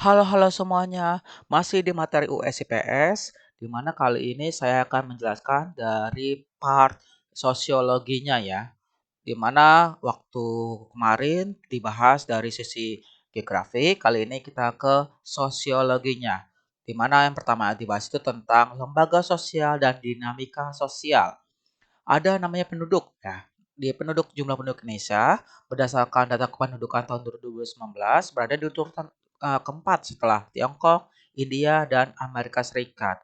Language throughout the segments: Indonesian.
Halo semuanya, masih di materi US IPS, di mana kali ini saya akan menjelaskan dari part sosiologinya ya, di mana waktu kemarin dibahas dari sisi geografi, kali ini kita ke sosiologinya, di mana yang pertama dibahas itu tentang lembaga sosial dan dinamika sosial. Ada namanya penduduk ya. Di jumlah penduduk Indonesia berdasarkan data kependudukan tahun 2019 berada di urutan keempat setelah Tiongkok, India, dan Amerika Serikat.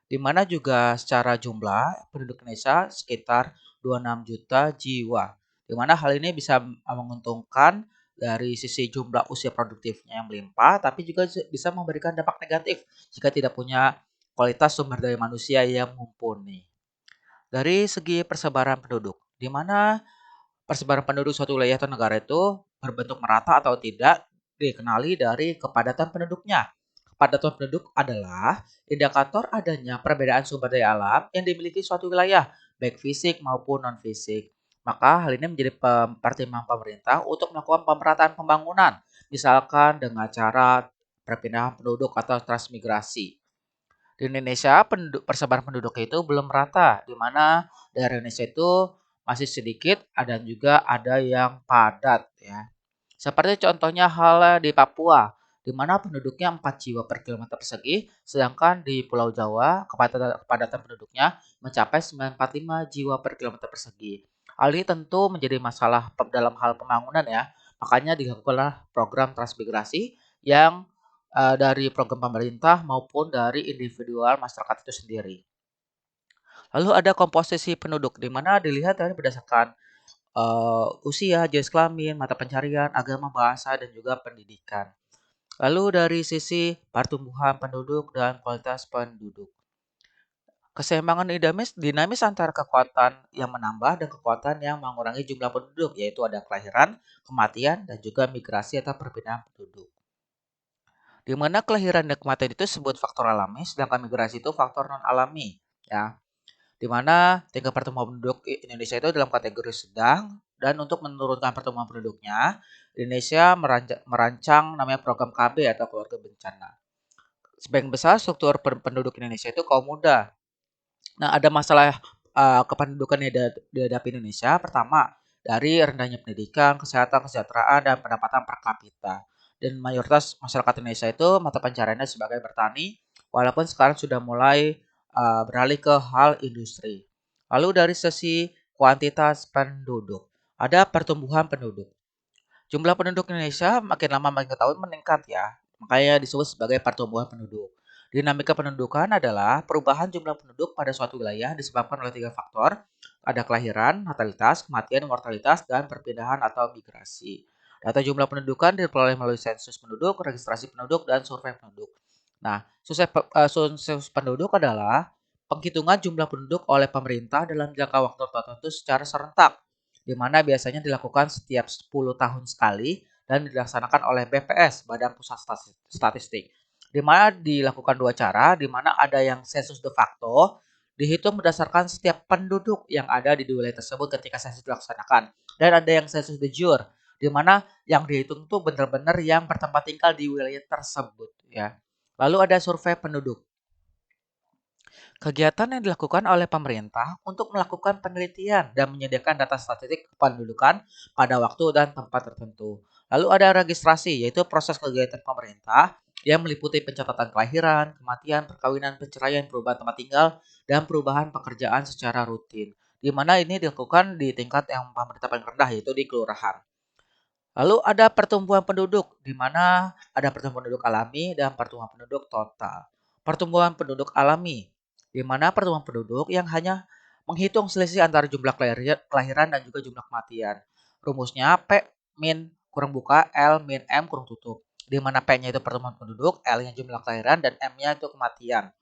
Di mana juga secara jumlah penduduk Indonesia sekitar 26 juta jiwa. Di mana hal ini bisa menguntungkan dari sisi jumlah usia produktifnya yang melimpah, tapi juga bisa memberikan dampak negatif jika tidak punya kualitas sumber daya manusia yang mumpuni. Dari segi persebaran penduduk, di mana persebaran penduduk suatu wilayah atau negara itu berbentuk merata atau tidak dikenali dari kepadatan penduduknya. Kepadatan penduduk adalah indikator adanya perbedaan sumber daya alam yang dimiliki suatu wilayah, baik fisik maupun non-fisik. Maka hal ini menjadi pertimbangan pemerintah untuk melakukan pemerataan pembangunan, misalkan dengan cara perpindahan penduduk atau transmigrasi. Di Indonesia persebaran penduduknya itu belum merata, di mana daerah Indonesia itu masih sedikit dan juga ada yang padat ya. Seperti contohnya hal di Papua, di mana penduduknya 4 jiwa per kilometer persegi, sedangkan di Pulau Jawa kepadatan penduduknya mencapai 945 jiwa per kilometer persegi. Hal ini tentu menjadi masalah dalam hal pembangunan ya. Makanya dilakukanlah program transmigrasi yang dari program pemerintah maupun dari individual masyarakat itu sendiri. Lalu ada komposisi penduduk di mana dilihat dari berdasarkan usia, jenis kelamin, mata pencarian, agama, bahasa, dan juga pendidikan. Lalu dari sisi pertumbuhan penduduk dan kualitas penduduk. Keseimbangan dinamis antara kekuatan yang menambah dan kekuatan yang mengurangi jumlah penduduk, yaitu ada kelahiran, kematian, dan juga migrasi atau perpindahan penduduk. Di mana kelahiran dan kematian itu disebut faktor alami, sedangkan migrasi itu faktor non alami, ya. Di mana tingkat pertumbuhan penduduk Indonesia itu dalam kategori sedang dan untuk menurunkan pertumbuhan penduduknya, Indonesia merancang namanya program KB atau keluarga bencana. Sebagian besar struktur penduduk Indonesia itu kaum muda. Nah, ada masalah kependudukan yang dihadapi Indonesia. Pertama, dari rendahnya pendidikan, kesehatan, kesejahteraan, dan pendapatan per kapita. Dan mayoritas masyarakat Indonesia itu mata pencariannya sebagai bertani, walaupun sekarang sudah mulai beralih ke hal industri. Lalu dari sisi kuantitas penduduk, ada pertumbuhan penduduk. Jumlah penduduk Indonesia makin lama makin tahun meningkat ya, makanya disebut sebagai pertumbuhan penduduk. Dinamika pendudukan adalah perubahan jumlah penduduk pada suatu wilayah disebabkan oleh 3 faktor, ada kelahiran, natalitas, kematian, mortalitas, dan perpindahan atau migrasi. Data jumlah pendudukan diperoleh melalui sensus penduduk, registrasi penduduk, dan survei penduduk. Nah, sensus penduduk adalah penghitungan jumlah penduduk oleh pemerintah dalam jangka waktu tertentu secara serentak, di mana biasanya dilakukan setiap 10 tahun sekali dan dilaksanakan oleh BPS, Badan Pusat Statistik. Di mana dilakukan 2 cara, di mana ada yang sensus de facto, dihitung berdasarkan setiap penduduk yang ada di wilayah tersebut ketika sensus dilaksanakan. Dan ada yang sensus de jure, di mana yang dihitung tuh benar-benar yang bertempat tinggal di wilayah tersebut ya. Lalu ada survei penduduk. Kegiatan yang dilakukan oleh pemerintah untuk melakukan penelitian dan menyediakan data statistik kependudukan pada waktu dan tempat tertentu. Lalu ada registrasi, yaitu proses kegiatan pemerintah yang meliputi pencatatan kelahiran, kematian, perkawinan, perceraian, perubahan tempat tinggal, dan perubahan pekerjaan secara rutin. Di mana ini dilakukan di tingkat yang pemerintah paling rendah, yaitu di kelurahan. Lalu ada pertumbuhan penduduk, di mana ada pertumbuhan penduduk alami dan pertumbuhan penduduk total. Pertumbuhan penduduk alami, di mana pertumbuhan penduduk yang hanya menghitung selisih antara jumlah kelahiran dan juga jumlah kematian. Rumusnya P min kurang buka L min M kurang tutup. Di mana P-nya itu pertumbuhan penduduk, L-nya jumlah kelahiran, dan M-nya itu kematian.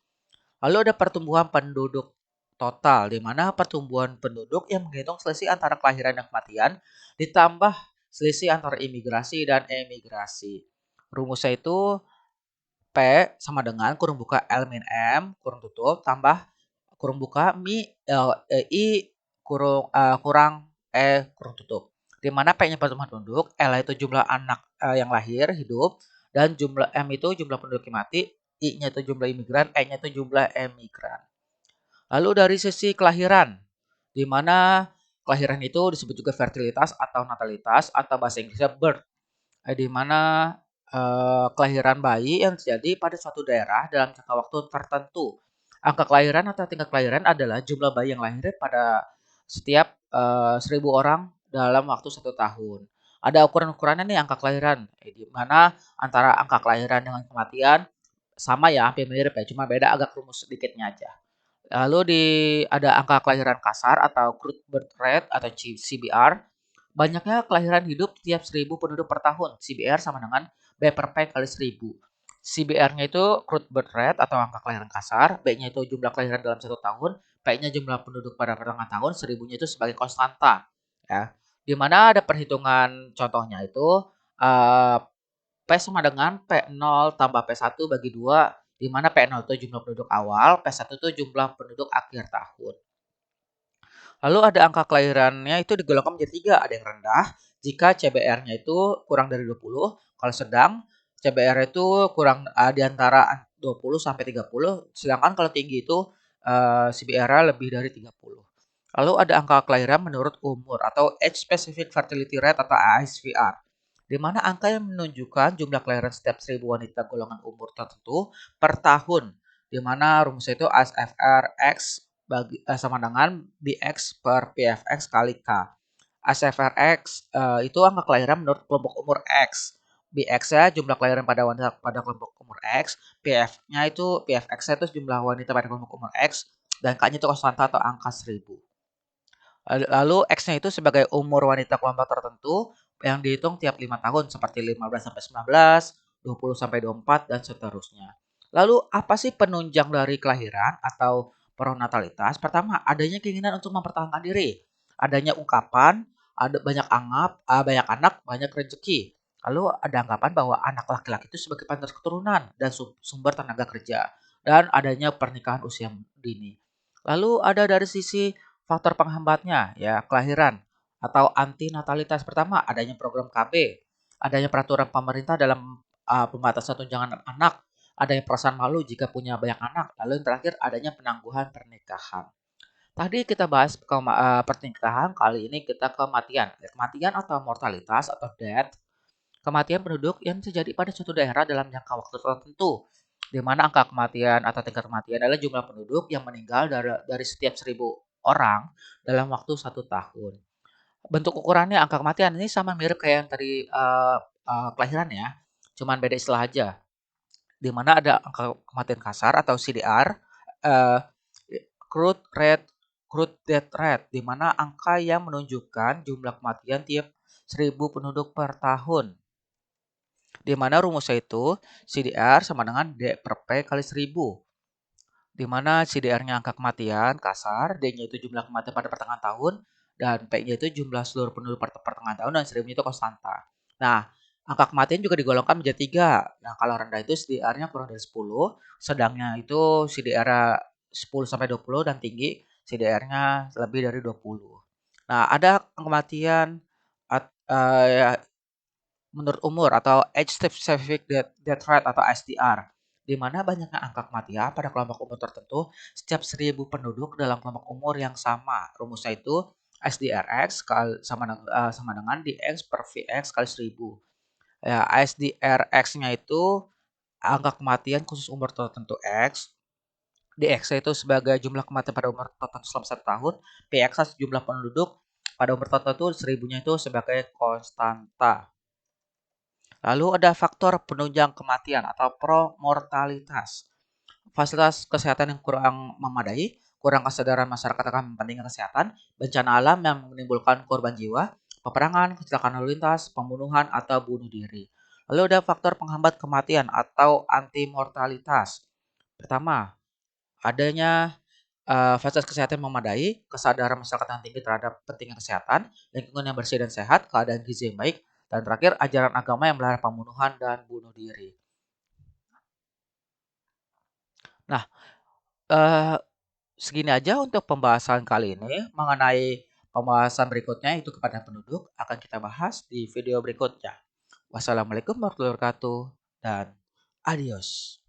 Lalu ada pertumbuhan penduduk total, di mana pertumbuhan penduduk yang menghitung selisih antara kelahiran dan kematian ditambah selisih antara imigrasi dan emigrasi. Rumusnya itu P sama dengan kurung buka L min M kurung tutup tambah kurung buka I kurang kurung tutup. Di mana P-nya pertumbuhan penduduk, L itu jumlah anak yang lahir hidup, dan jumlah M itu jumlah penduduk yang mati, I-nya itu jumlah imigran, E-nya itu jumlah emigran. Lalu dari sisi kelahiran, di mana kelahiran itu disebut juga fertilitas atau natalitas atau bahasa Inggrisnya birth, di mana kelahiran bayi yang terjadi pada suatu daerah dalam jangka waktu tertentu. Angka kelahiran atau tingkat kelahiran adalah jumlah bayi yang lahir pada setiap 1.000 orang dalam waktu 1 tahun. Ada ukuran-ukurannya nih angka kelahiran, di mana antara angka kelahiran dengan kematian sama ya, hampir mirip ya, cuma beda agak rumus sedikitnya aja. Lalu ada angka kelahiran kasar atau crude birth rate atau CBR. Banyaknya kelahiran hidup tiap 1.000 penduduk per tahun. CBR sama dengan B per P kali 1.000. CBR-nya itu crude birth rate atau angka kelahiran kasar, B-nya itu jumlah kelahiran dalam 1 tahun, P-nya jumlah penduduk pada pertengahan tahun, 1.000-nya itu sebagai konstanta. Ya. Di mana ada perhitungan contohnya itu eh, P sama dengan P0 tambah P1 bagi 2, di mana P0 itu jumlah penduduk awal, P1 itu jumlah penduduk akhir tahun. Lalu ada angka kelahirannya itu digolongkan menjadi 3, ada yang rendah jika CBR-nya itu kurang dari 20, kalau sedang CBR itu kurang di antara 20 sampai 30, sedangkan kalau tinggi itu CBR-nya lebih dari 30. Lalu ada angka kelahiran menurut umur atau age specific fertility rate atau ASVR, di mana angka yang menunjukkan jumlah kelahiran setiap 1.000 wanita golongan umur tertentu per tahun, di mana rumusnya itu ASFR X sama dengan BX per PFX kali K. ASFR X itu angka kelahiran menurut kelompok umur X. BX-nya jumlah kelahiran pada wanita pada kelompok umur X, PF-nya itu PFX-nya itu jumlah wanita pada kelompok umur X, dan K-nya itu konstanta atau angka 1.000. Lalu X-nya itu sebagai umur wanita kelompok tertentu yang dihitung tiap 5 tahun seperti 15 sampai 19, 20 sampai 24 dan seterusnya. Lalu apa sih penunjang dari kelahiran atau pronatalitas? Pertama, adanya keinginan untuk mempertahankan diri. Adanya ungkapan, ada banyak anak, banyak rezeki. Lalu ada anggapan bahwa anak laki-laki itu sebagai penerus keturunan dan sumber tenaga kerja. Dan adanya pernikahan usia dini. Lalu ada dari sisi faktor penghambatnya, ya kelahiran atau antinatalitas. Pertama, adanya program KB, adanya peraturan pemerintah dalam pembatasan tunjangan anak, adanya perasaan malu jika punya banyak anak, lalu yang terakhir adanya penangguhan pernikahan. Tadi kita bahas pernikahan, kali ini kita kematian. Kematian atau mortalitas atau death, kematian penduduk yang terjadi pada suatu daerah dalam jangka waktu tertentu, di mana angka kematian atau tingkat kematian adalah jumlah penduduk yang meninggal dari setiap 1.000 orang dalam waktu 1 tahun. Bentuk ukurannya angka kematian ini sama mirip kayak yang tadi kelahiran ya, cuman beda istilah aja. Di mana ada angka kematian kasar atau CDR, eh, crude rate, crude death rate, di mana angka yang menunjukkan jumlah kematian tiap 1.000 penduduk per tahun. Di mana rumusnya itu CDR sama dengan D per P kali 1.000. Di mana CDR-nya angka kematian kasar, D-nya itu jumlah kematian pada pertengahan tahun, dan P-nya itu jumlah seluruh penduduk pertengahan tahun, dan 1.000 itu konstanta. Nah, angka kematian juga digolongkan menjadi 3. Nah, kalau rendah itu CDR-nya kurang dari 10, sedangnya itu CDR 10 sampai 20, dan tinggi CDR-nya lebih dari 20. Nah, ada kematian menurut umur atau age specific death rate atau SDR, di mana banyaknya angka kematian pada kelompok umur tertentu setiap 1.000 penduduk dalam kelompok umur yang sama. Rumusnya itu SDRX sama dengan DX per VX kali 1.000. Ya, SDRX-nya itu angka kematian khusus umur tertentu X, DX itu sebagai jumlah kematian pada umur tertentu selama 1 tahun, PX jumlah penduduk pada umur tertentu 1.000-nya itu sebagai konstanta. Lalu ada faktor penunjang kematian atau promortalitas. Fasilitas kesehatan yang kurang memadai, kurang kesadaran masyarakat akan pentingnya kesehatan, bencana alam yang menimbulkan korban jiwa, peperangan, kecelakaan lalu lintas, pembunuhan, atau bunuh diri. Lalu ada faktor penghambat kematian atau antimortalitas. Pertama, adanya fasilitas kesehatan yang memadai, kesadaran masyarakat yang tinggi terhadap pentingnya kesehatan, lingkungan yang bersih dan sehat, keadaan gizi yang baik, dan terakhir ajaran agama yang melarang pembunuhan dan bunuh diri. Nah, eh, segini aja untuk pembahasan kali ini. Mengenai pembahasan berikutnya itu kepada penduduk akan kita bahas di video berikutnya. Wassalamualaikum warahmatullahi wabarakatuh. dan adios.